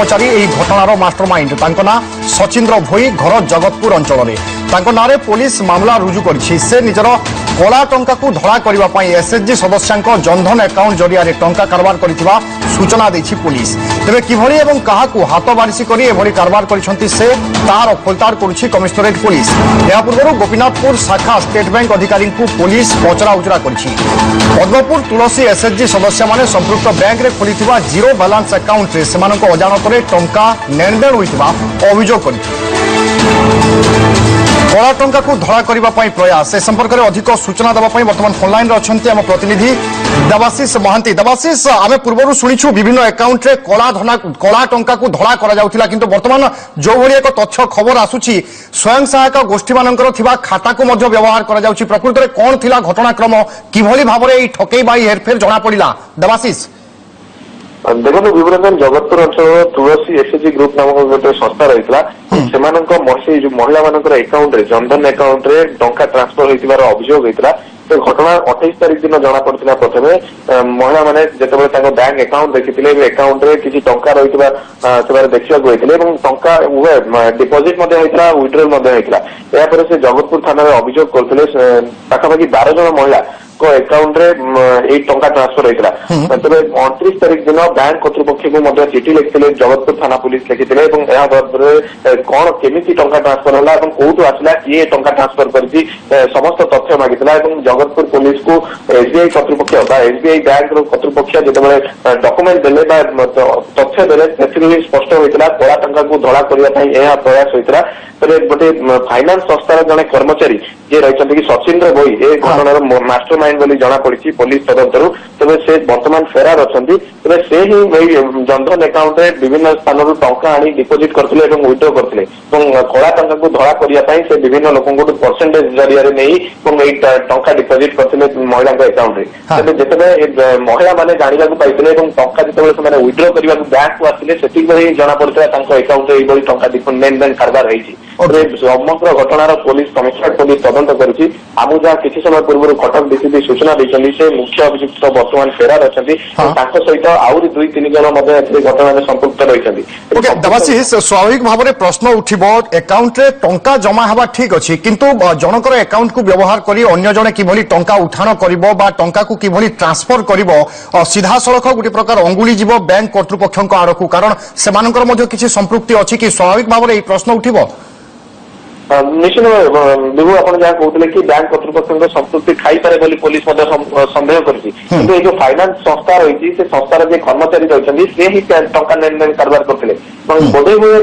कर्मचारी এই ঘটনার মাস্টরমাইন্ড তাঙ্ক না সচিন্দ্র ভোই ঘর জগতপুর অঞ্চলের তাঙ্ক নাঁরে পুলিশ মামলা রুজু করেছে। সে নিজের কলা টঙ্কাকু ধরা করা এসএচজি সদস্যাঙ্ক জনধন আকাউন্ট জরিয়ারে টঙ্কা কারবার করিଥିବା সূচনা দিয়েছে পুলিশ। তবে কিভাবে এবং কাহাকু হাত বারিশি করে এভাবে কারবার করেছেন সে তার খোলতাড় করছে কমিশনরেট পুলিশ। এর পূর্ব গোপীনাথপুর শাখা স্টেট ব্যাঙ্ক অধিকারী পুলিশ পচরা উচরা করছে। পদ্মপুর তুলসী এসএচজি সদস্য মানে সম্পৃক্ত ব্যাঙ্করে খোলিଥିବା জিরো ব্যালান্স আকাউন্টরে সে অজাণতরে টঙ্কা নেণদেণ হইଥିବା অভিযোগ করে। কলা টঙ্কাকু ধরা করা প্রয়াস এ সম্পর্কে অধিক সূচনা দেওয়া বর্তমান ফোন লাইন অনেক আম প্রতিনিধি দেবাশিষ মহান্তি। দেবাশিষ, আমি পূর্বর শুনিছু বিভিন্ন আকাউন্টরে কলা টঙ্কাকু ধরা করা যাউথিলা, কিন্তু বর্তমান যেভাবে এক তথ্য খবর আসুচি স্বয়ং সহায়ক গোষ্ঠী মানଙ୍କର থিবা খাতাকু মধ্য ব্যবহার করা যাউচি। প্রকৃতরে কোন থিলা ঘটনাক্রম, কিভাবে ভাবে এই ঠকেই বা হেরফের জনা পড়িলা? দেবাশিষ দেখুন বিবরণ জগতপুর অঞ্চল তুলসী এসএচজি গ্রুপ নামক গোটে সংস্থা রয়েছে সেମାନଙ୍କ সেই মহিলা ମାନଙ୍କର একাউন্টরে জনধন একাউন্টরে টঙ্কা ট্রান্সফর হইতিବାର অভিযোগ হইଥିଲା। ସେ ଘଟଣା 28 ତାରିଖ ଦିନ ଜଣା ପଡିଥିଲା। ପ୍ରଥମେ ମହିଳାମାନେ ଯେତେବେଳେ ତାଙ୍କ ବ୍ୟାଙ୍କ ଆକାଉଣ୍ଟ ଦେଖିଥିଲେ ଆକାଉଣ୍ଟରେ କିଛି ଟଙ୍କା ରହିଥିବା ସେମାନେ ଦେଖିବାକୁ ହେଇଥିଲେ ଏବଂ ଟଙ୍କା ଡିପୋଜିଟ ମଧ୍ୟ ହେଇଥିଲା, ୱିଡ୍ରଲ୍ ମଧ୍ୟ ହେଇଥିଲା। ଏହାପରେ ସେ ଜଗତପୁର ଥାନାରେ ଅଭିଯୋଗ କରିଥିଲେ ପାଖାପାଖି 12 ଜଣ ମହିଳା ଆକାଉଣ୍ଟରେ ଏଇ ଟଙ୍କା ଟ୍ରାନ୍ସଫର ହେଇଥିଲା। ତେବେ 29 ତାରିଖ ଦିନ ବ୍ୟାଙ୍କ କର୍ତ୍ତୃପକ୍ଷଙ୍କୁ ମଧ୍ୟ ଚିଠି ଲେଖିଥିଲେ, ଜଗତପୁର ଥାନା ପୁଲିସ ଲେଖିଥିଲେ ଏବଂ ଏହା ବାବଦରେ କଣ କେମିତି ଟଙ୍କା ଟ୍ରାନ୍ସଫର ହେଲା ଏବଂ କୋଉଠୁ ଆସିଲା, କିଏ ଟଙ୍କା ଟ୍ରାନ୍ସଫର କରିଛି ସମସ୍ତ ତଥ୍ୟ ମାଗିଥିଲା। ଏବଂ ଜଗତପୁର ପୁଲିସକୁ ଏସବିଆଇ କର୍ତ୍ତୃପକ୍ଷ ବା ଏସବିଆଇ ବ୍ୟାଙ୍କର କର୍ତ୍ତୃପକ୍ଷ ଯେତେବେଳେ ଡକୁମେଣ୍ଟ ଦେଲେ ବା ତଥ୍ୟ ଦେଲେ ସେଥିରୁ ହିଁ ସ୍ପଷ୍ଟ ହୋଇଥିଲା କଳା ଟଙ୍କାକୁ ଧଳା କରିବା ପାଇଁ ଏହା ପ୍ରୟାସ ହୋଇଥିଲା। ତେବେ ଗୋଟେ ଫାଇନାନ୍ସ ସଂସ୍ଥାର ଜଣେ କର୍ମଚାରୀ ଯିଏ ରହିଛନ୍ତି କି ସଚିନ୍ଦ୍ର ଭୋଇ ଏ ଘଟଣାର ମାଷ୍ଟର ମାଇଣ୍ଡ ବୋଲି ଜଣା ପଡିଛି ପୋଲିସ ତଦନ୍ତରୁ। ତେବେ ସେ ବର୍ତ୍ତମାନ ଫେରାର ଅଛନ୍ତି। ତେବେ ସେ ହିଁ ଏଇ ଜନଧନ ଆକାଉଣ୍ଟରେ ବିଭିନ୍ନ ସ୍ଥାନରୁ ଟଙ୍କା ଆଣି ଡିପୋଜିଟ କରିଥିଲେ ଏବଂ ୱିଡ୍ର କରିଥିଲେ ଏବଂ କଳା ଟଙ୍କାକୁ ଧଳା କରିବା ପାଇଁ ସେ ବିଭିନ୍ନ ଲୋକଙ୍କଠୁ ପରସେଣ୍ଟେଜ ଜରିଆରେ ନେଇ ଏବଂ ଏଇ ଟଙ୍କା ଡିପୋଜିଟ କରିଥିଲେ ମହିଳାଙ୍କ ଆକାଉଣ୍ଟରେ। ତେବେ ଯେତେବେଳେ ମହିଳାମାନେ ଜାଣିବାକୁ ପାଇଥିଲେ ଏବଂ ଟଙ୍କା ଯେତେବେଳେ ସେମାନେ ୱିଡ୍ର କରିବାକୁ ବ୍ୟାଙ୍କକୁ ଆସିଲେ ସେତିକିବେଳେ ହିଁ ଜଣା ପଡିଥିଲା ତାଙ୍କ ଆକାଉଣ୍ଟରେ ଏଇଭଳି ଟଙ୍କା ନେଣଦେଣ କାରବାର ହେଇଛି। ସମଗ୍ର ଘଟଣାର ପୋଲିସ କମିଶନରେଟ ପୋଲିସ ତଦନ୍ତ କରୁଛି। ଆମକୁ ଯାହା କିଛି ସମୟ ପୂର୍ବରୁ କଟକ ଡିସିପି ସୂଚନା ଦେଇଛନ୍ତି ସେ ମୁଖ୍ୟ ଅଭିଯୁକ୍ତ ବର୍ତ୍ତମାନ ଫେରାର ଅଛନ୍ତି। ତାଙ୍କ ସହିତ ଆହୁରି 2-3 ଜଣ ମଧ୍ୟ ଏଥିରେ ଘଟଣାରେ ସମ୍ପୃକ୍ତ ରହିଛନ୍ତି। ଦେବାଶିଷ, ସ୍ୱାଭାବିକ ଭାବରେ ପ୍ରଶ୍ନ ଉଠିବ ଆକାଉଣ୍ଟରେ ଟଙ୍କା ଜମା ହେବା ଠିକ ଅଛି, କିନ୍ତୁ ଜଣଙ୍କର ଆକାଉଣ୍ଟକୁ ବ୍ୟବହାର କରି ଅନ୍ୟ ଜଣେ କିଭଳି ଟଙ୍କା ଉଠାଣ କରିବ ବା ଟଙ୍କାକୁ କିଭଳି ଟ୍ରାନ୍ସଫର କରିବ ସିଧାସଳଖ ଗୋଟେ ପ୍ରକାର ଅଙ୍ଗୁଳି ଯିବ ବ୍ୟାଙ୍କ କର୍ତ୍ତୃପକ୍ଷଙ୍କ ଆଡ଼କୁ, କାରଣ ସେମାନଙ୍କର ମଧ୍ୟ କିଛି ସମ୍ପୃକ୍ତି ଅଛି କି? ସ୍ୱାଭାବିକ ଭାବରେ ଏହି ପ୍ରଶ୍ନ ଉଠିବ। ନିଶ୍ଚିତ ବିଭୁ ଆପଣ ଯାହା କହୁଥିଲେ କି ବ୍ୟାଙ୍କ କର୍ତ୍ତୃପକ୍ଷଙ୍କ ସମ୍ପୃକ୍ତି ଥାଇପାରେ ବୋଲି ପୋଲିସ ମଧ୍ୟ ସନ୍ଦେହ କରିଛି, କିନ୍ତୁ ଏଇ ଯୋଉ ଫାଇନାନ୍ସ ସଂସ୍ଥା ରହିଛି ସେ ସଂସ୍ଥାର ଯେ କର୍ମଚାରୀ ରହିଛନ୍ତି ସେ ହିଁ ଟଙ୍କା ନେଣଦେଣ କାରବାର କରିଥିଲେ ଏବଂ ବୋଧେ ହୁଏ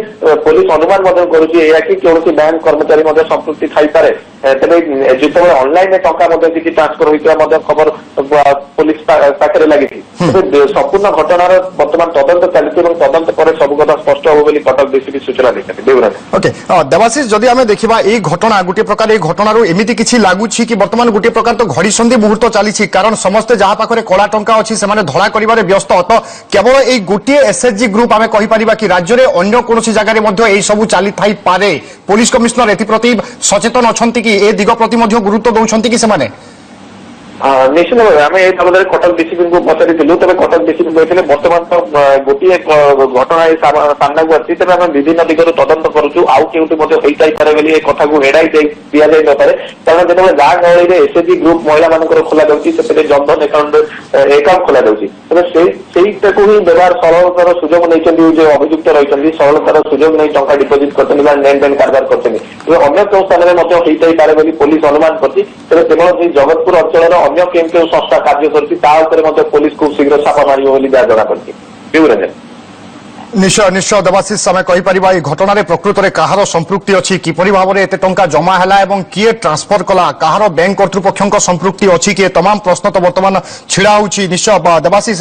ପୋଲିସ ଅନୁମାନ ମଧ୍ୟ କରୁଛି ଏଇଆ କି କୌଣସି ବ୍ୟାଙ୍କ କର୍ମଚାରୀ ମଧ୍ୟ ସମ୍ପୃକ୍ତି ଥାଇପାରେ। ତେବେ ଯେତେବେଳେ ଅନଲାଇନରେ ଟଙ୍କା ମଧ୍ୟ କିଛି ଟ୍ରାନ୍ସଫର ହୋଇଥିବା ମଧ୍ୟ ଖବର ପୋଲିସ ପାଖରେ ଲାଗିଛି। ସମ୍ପୂର୍ଣ୍ଣ ଘଟଣାର ବର୍ତ୍ତମାନ ତଦନ୍ତ ଚାଲିଛି ଏବଂ ତଦନ୍ତ ପରେ ସବୁ କଥା ସ୍ପଷ୍ଟ ହେବ ବୋଲି କଟକ ଡିସିପି ସୂଚନା ଦେଇଛନ୍ତି। ଓକେ ଦେବାଶିଷ, ଯଦି ଆମେ ଦେଖିବା এই ঘটনা গোটে প্রকার এই ঘটনার এমিতি কিছু লাগুছি কি বর্তমান গোটে প্রকার তো ঘড়িসন্ধি মুহূর্ত চালিছি, কারণ সমস্তে যা পাখে কলা টঙ্কা অছি সেমানে ধরা করিবারে ব্যস্ত, তো কেবল এই গোটিয়ে এসএচজি গ্রুপ আমি কহিপারিবা কি রাজ্যের অন্য কোনসি জায়গায় মধ্যে এই সবু চালি থাই পারে? পুলিশ কমিশনার এথিপ্রতি সচেতন অছন্তি কি, এ দিগ প্রতি মধ্যে গুরুত্ব দউছন্তি কি সেমানে? ନିଶ୍ଚିତ ଭାବେ ଆମେ ଏ ବାବଦରେ କଟକ ଡିସିପିଙ୍କୁ ପଚାରିଥିଲୁ। ତେବେ କଟକ ଡିସିପି କହିଥିଲେ ବର୍ତ୍ତମାନ ତ ଗୋଟିଏ ଘଟଣା ସାମ୍ନାକୁ ଆସିଛି, ତେବେ ଆମେ ବିଭିନ୍ନ ଦିଗରୁ ତଦନ୍ତ କରୁଛୁ, ଆଉ କେଉଁଠି ମଧ୍ୟ ହେଇଥାଇପାରେ ବୋଲି ଏ କଥାକୁ ଏଡାଇ ଦିଆଯାଇ ନପାରେ। କାରଣ ଯେତେବେଳେ ଗାଁ ଗହଳିରେ ଏସଏଚଜି ଗ୍ରୁପ ମହିଳାମାନଙ୍କର ଖୋଲା ଯାଉଛି ସେଥିରେ ଜନଧନ ଆକାଉଣ୍ଟ ଖୋଲା ଯାଉଛି, ତେବେ ସେଇଟାକୁ ହିଁ ବ୍ୟବହାର ସରଳତାର ସୁଯୋଗ ନେଇଛନ୍ତି ଯେ ଅଭିଯୁକ୍ତ ରହିଛନ୍ତି, ସରଳତାର ସୁଯୋଗ ନେଇ ଟଙ୍କା ଡିପୋଜିଟ କରିଛନ୍ତି ବା ନେଣଦେଣ କାରବାର କରିଛନ୍ତି। ତେବେ ଅନ୍ୟ କେଉଁ ସ୍ଥାନରେ ମଧ୍ୟ ହେଇଥାଇପାରେ ବୋଲି ପୋଲିସ ଅନୁମାନ କରିଛି। ତେବେ କେବଳ ଏଇ ଜଗତପୁର ଅଞ୍ଚଳର ଅନ୍ୟ କେଉଁ କେଉଁ ସଂସ୍ଥା କାର୍ଯ୍ୟ କରୁଛି ତା ଉପରେ ମଧ୍ୟ ପୋଲିସ ଖୁବ୍ ଶୀଘ୍ର ଛାପା ମାରିବ ବୋଲି ଯାହା ଜଣାପଡିଛି। নিশ্চয় নিশ্চয় দেবাশিষ, আমি কহিপারিবা এই ঘটনার প্রকৃতরে কাহার সম্পৃক্তি অছি, কিপরি ভাবে এতে টঙ্কা জমা হেলা এবং কিয়ে ট্রান্সফর কলা, কাহার ব্যাঙ্ক কর্তৃপক্ষଙ୍କ সম্পৃক্তি অছি কি, তমাম প্রশ্ন তো বর্তমান ছিড়া হচ্ছে। নিশ্চয় দেবাশিষ